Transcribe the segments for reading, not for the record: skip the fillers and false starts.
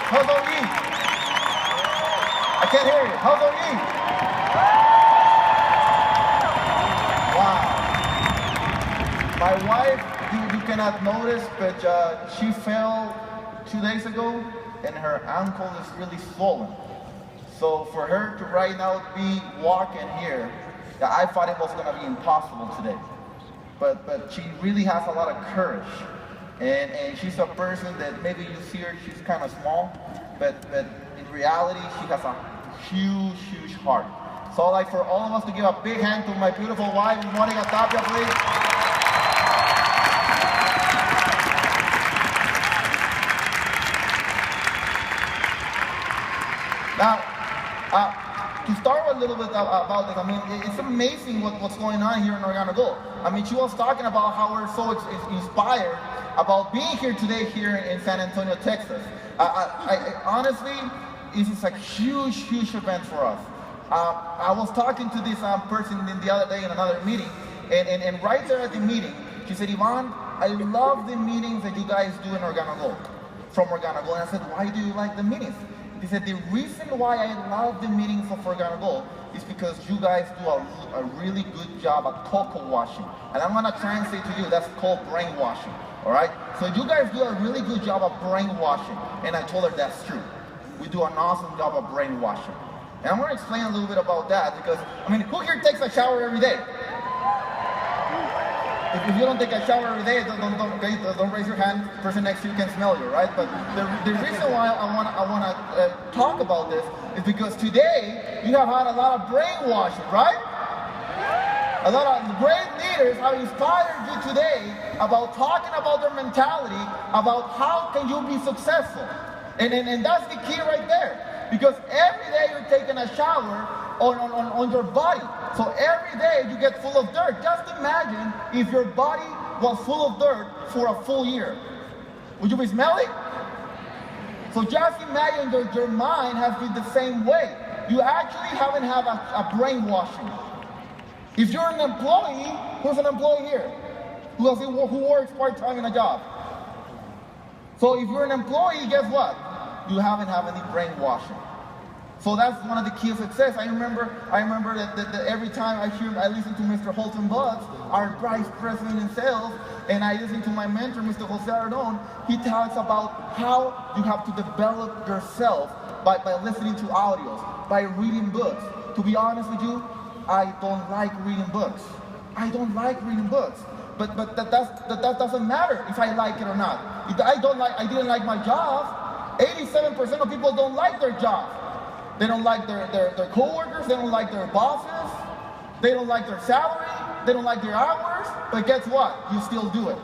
How's OE? I can't hear you. How's OE? Wow. My wife, you cannot notice, but she fell 2 days ago, and her ankle is really swollen. So for her to right now be walking here, I thought it was going to be impossible today. But she really has a lot of courage. And she's a person that maybe you see her, she's kind of small, but in reality, she has a huge, huge heart. So I'd like for all of us to give a big hand to my beautiful wife, Monica Tapia, please. Now, to start a little bit about this, I mean, it's amazing what's going on here in Organo Gold. I mean, she was talking about how we're so inspired about being here today here in San Antonio, Texas. I honestly, this is a huge, huge event for us. I was talking to this person the other day in another meeting, and right there at the meeting, she said, Ivan, I love the meetings that you guys do in Organo Gold, from Organo Gold. And I said, why do you like the meetings? He said, the reason why I love the meetings of Organo Gold is because you guys do a really good job at cocoa washing. And I'm gonna translate to you, that's called brainwashing, all right? So you guys do a really good job of brainwashing. And I told her that's true. We do an awesome job of brainwashing. And I'm gonna explain a little bit about that because, I mean, who here takes a shower every day? If you don't take a shower every day, don't raise your hand. The person next to you can smell you, right? But the reason why I want to talk about this is because today you have had a lot of brainwashing, right? A lot of great leaders have inspired you today about talking about their mentality, about how can you be successful. And that's the key right there. Because every day you're taking a shower on your body. So every day you get full of dirt. Just imagine if your body was full of dirt for a full year. Would you be smelly? So just imagine that your mind has been the same way. You actually haven't had a brainwashing. If you're an employee, who's an employee here? Who works part-time in a job? So if you're an employee, guess what? You haven't had any brainwashing. So that's one of the keys of success. I remember that every time I listen to Mr. Holton Butts, our vice president in sales, and I listen to my mentor, Mr. Jose Ardon, he talks about how you have to develop yourself by listening to audios, by reading books. To be honest with you, I don't like reading books. I don't like reading books. But that doesn't matter if I like it or not. I didn't like my job. 87% of people don't like their job. They don't like their co-workers, they don't like their bosses, they don't like their salary, they don't like their hours, but guess what? You still do it.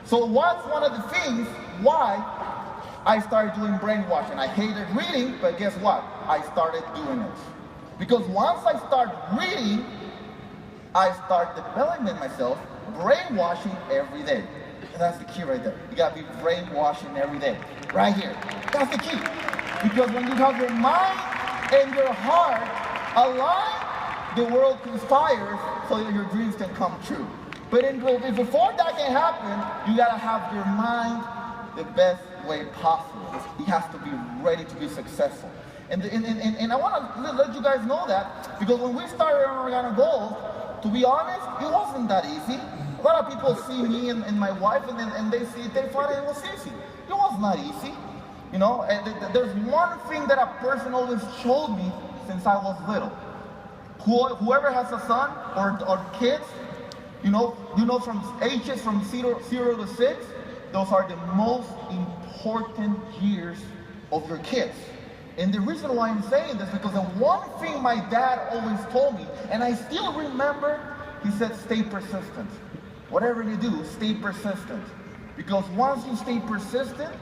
So what's one of the things why I started doing brainwashing? I hated reading, but guess what? I started doing it. Because once I start reading, I start developing myself, brainwashing every day. And that's the key right there. You gotta be brainwashing every day. Right here. That's the key. Because when you have your mind and your heart aligned, the world conspires so that your dreams can come true. But before that can happen, you gotta have your mind the best way possible. You have to be ready to be successful. And I want to let you guys know that because when we started on Organo Gold, to be honest, it wasn't that easy. A lot of people see me and my wife, and they thought it was easy. It was not easy. You know, and there's one thing that a person always showed me since I was little. Whoever has a son or kids, you know from ages from 0 to 6, those are the most important years of your kids. And the reason why I'm saying this is because the one thing my dad always told me, and I still remember, he said, stay persistent. Whatever you do, stay persistent. Because once you stay persistent,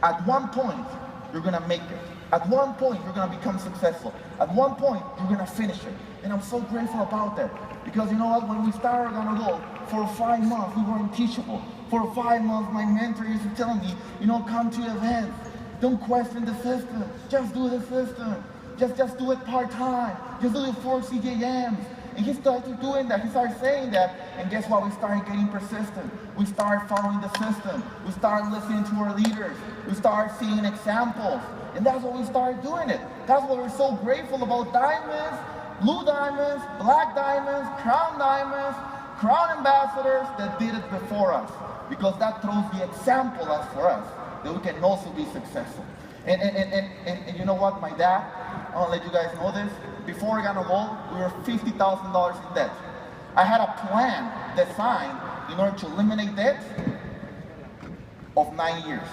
at one point, you're going to make it. At one point, you're going to become successful. At one point, you're going to finish it. And I'm so grateful about that. Because you know what? When we started Organo Gold, for 5 months, we were unteachable. For 5 months, my mentor used to tell me, you know, come to events. Don't question the system. Just do the system. Just do it part-time. Just do it 4 CJMs. And he started doing that. He started saying that. And guess what? We started getting persistent. We started following the system. We started listening to our leaders. We started seeing examples. And that's what we started doing it. That's what we're so grateful about diamonds, blue diamonds, black diamonds, crown ambassadors that did it before us. Because that throws the example as for us, that we can also be successful. And you know what, my dad, I want to let you guys know this. Before I got involved, we were $50,000 in debt. I had a plan designed in order to eliminate debt of 9 years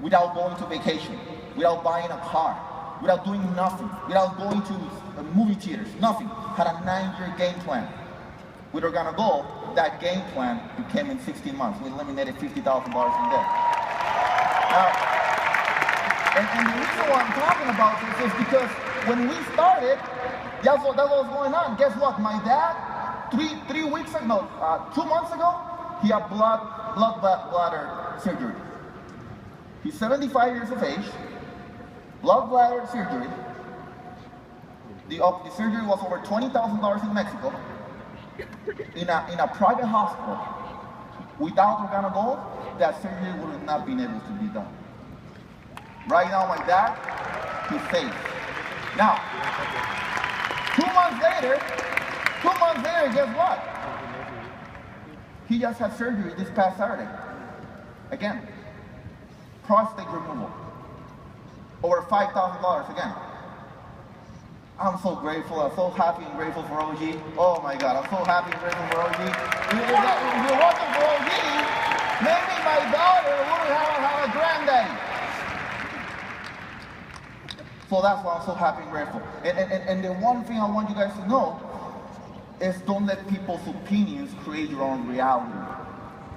without going to vacation, without buying a car, without doing nothing, without going to movie theaters, nothing. Had a 9-year game plan. We were gonna go, that game plan became in 16 months. We eliminated $50,000 in debt. Now, and the reason why I'm talking about this is because when we started, that's what was going on. Guess what? My dad, 2 months ago, he had blood bladder surgery. He's 75 years of age, blood bladder surgery. The surgery was over $20,000 in Mexico, in a private hospital. Without organo gold, that surgery would have not been able to be done. Right now, my dad, he's safe. Now, 2 months later, guess what? He just had surgery this past Saturday. Again, prostate removal. Over $5,000 again. I'm so grateful, I'm so happy and grateful for OG. Oh my God, I'm so happy and grateful for OG. If it wasn't for OG, maybe my daughter wouldn't have a granddaddy. So that's why I'm so happy and grateful. And the one thing I want you guys to know is don't let people's opinions create your own reality.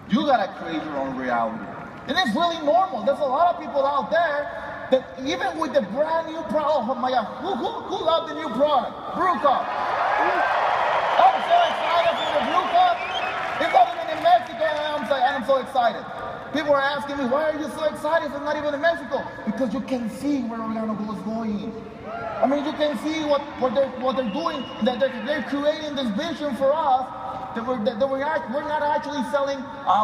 You gotta create your own reality. And it's really normal. There's a lot of people out there that even with the brand new product, oh my God, who loved the new product? Brew Cup. I'm so excited for the Brew Cup. It's not even in Mexico, and I'm so excited. People are asking me, why are you so excited if it's not even in Mexico? Because you can see where Organo Gold is going. I mean, you can see what they're doing, that they're creating this vision for us, that we're not actually selling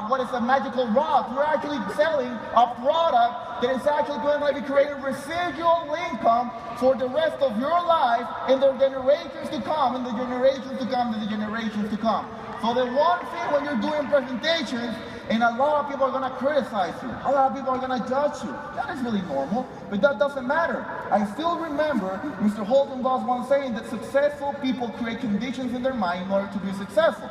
what is a magical rock. We're actually selling a product that is actually going to be creating residual income for the rest of your life and the generations to come, and the generations to come, and the generations to come. So the one thing when you're doing presentations, and a lot of people are going to criticize you, a lot of people are going to judge you. That is really normal, but that doesn't matter. I still remember Mr. Holton Boss once saying that successful people create conditions in their mind in order to be successful.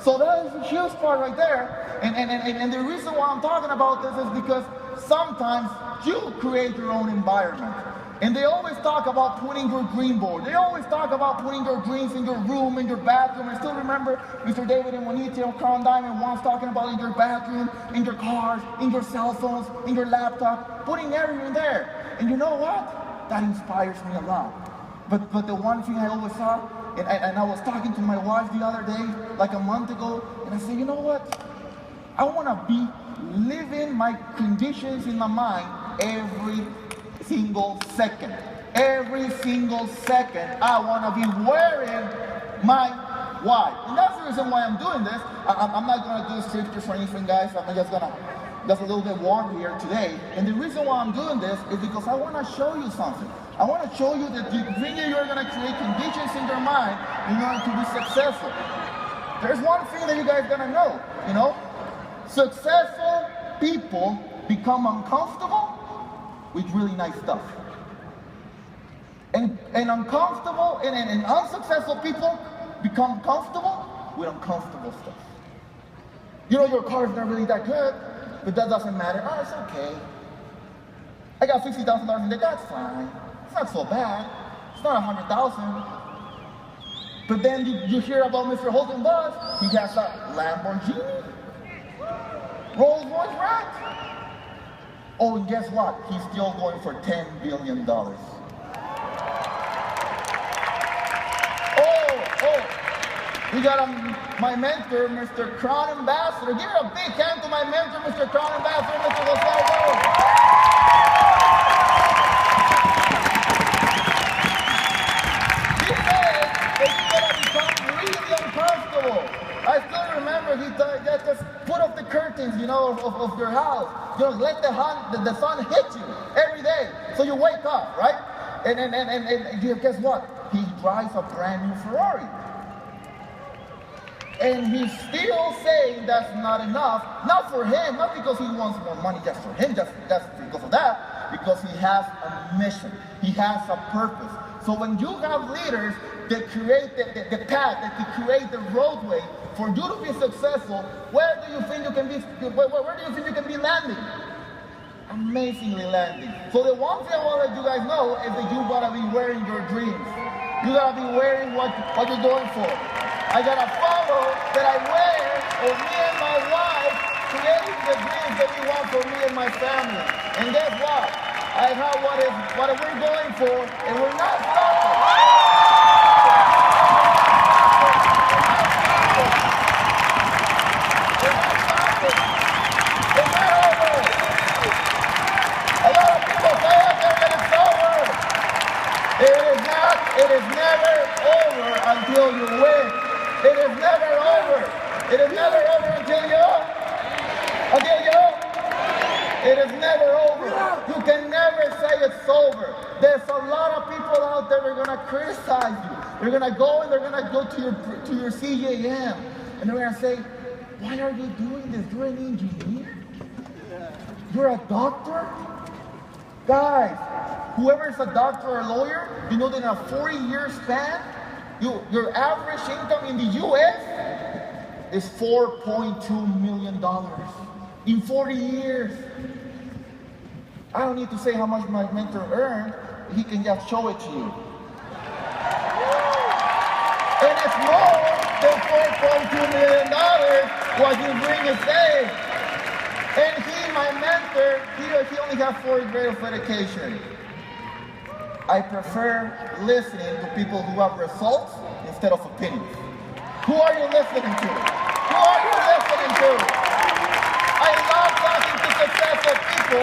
So that is a huge part right there. And the reason why I'm talking about this is because sometimes you create your own environment. And they always talk about putting your green board. They always talk about putting your greens in your room, in your bathroom. I still remember Mr. David and Juanito, Crown Diamond once talking about in your bathroom, in your cars, in your cell phones, in your laptop, putting everything there. And you know what? That inspires me a lot. But the one thing I always saw, and I was talking to my wife the other day, like a month ago, and I said, you know what? I want to be living my conditions in my mind every single second. Every single second, I want to be wearing my white. And that's the reason why I'm doing this. I'm not going to do scriptures or anything, guys. I'm just going to, just a little bit warm here today. And the reason why I'm doing this is because I want to show you something. I want to show you that you're going to create conditions in your mind in order to be successful. There's one thing that you guys are going to know, you know. Successful people become uncomfortable with really nice stuff. And uncomfortable and unsuccessful people become comfortable with uncomfortable stuff. You know, your car is not really that good, but that doesn't matter. Oh, it's okay. I got $60,000 in debt, that's fine. It's not so bad. It's not 100,000. But then you hear about Mr. Holton Buzz. He has a Lamborghini, Rolls Royce rack. Oh, and guess what? He's still going for $10 billion. Oh, we got my mentor, Mr. Crown Ambassador. Give a big hand to my mentor, Mr. Crown Ambassador, Mr. Gonzalo. He said that you're going to become neighbor, just put up the curtains, of your house. Let the sun hit you every day, so you wake up, right? And guess what? He drives a brand new Ferrari. And he's still saying that's not enough, not for him, not because he wants more money just for him, just because of that, because he has a mission, he has a purpose. So when you have leaders that create the path, that create the roadway for you to be successful, where do you think you can be landing? Amazingly landing. So the one thing I want to let you guys know is that you gotta be wearing your dreams. You gotta be wearing what you're going for. I got a photo that I wear of me and my wife creating the dreams that we want for me and my family. And guess what? I have what we're going for, and we're not stopping. We're not stopping. It's not over. A lot of people say out there that it's over. It is not. It is never over until you win. It is never over. It is never over until you. It is never over. You can never say it's over. There's a lot of people out there that are going to criticize you. They're going to go and they're going to go to your CJM and they're going to say, why are you doing this? You're an engineer? You're a doctor? Guys, whoever's a doctor or a lawyer, you know that in a 40-year span, your average income in the U.S. is $4.2 million in 40 years. I don't need to say how much my mentor earned. He can just show it to you. And it's more than $4.2 million what you bring is saved. And my mentor, he only has 4th grade of education. I prefer listening to people who have results instead of opinions. Who are you listening to? Who are you listening to? I love talking to successful people.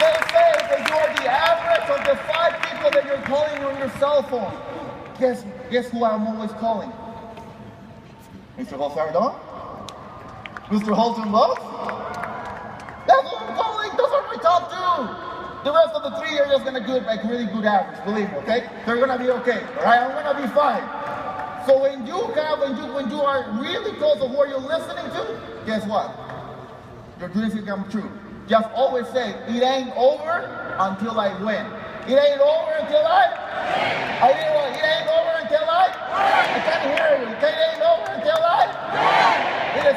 They say that you are the average of the 5 people that you're calling on your cell phone. Guess who I'm always calling? Mr. Holsardon? Mr. Holton Wells? That's who I'm calling. Those are my top 2. The rest of the 3 are just going to get like really good average, believe me, okay? They're going to be okay, all right? I'm going to be fine. So when you are really close to who you're listening to, guess what? Your dreams will come true. Just always say, it ain't over until I win. It ain't over until I didn't want. It ain't over until I can't hear you. It ain't over until it is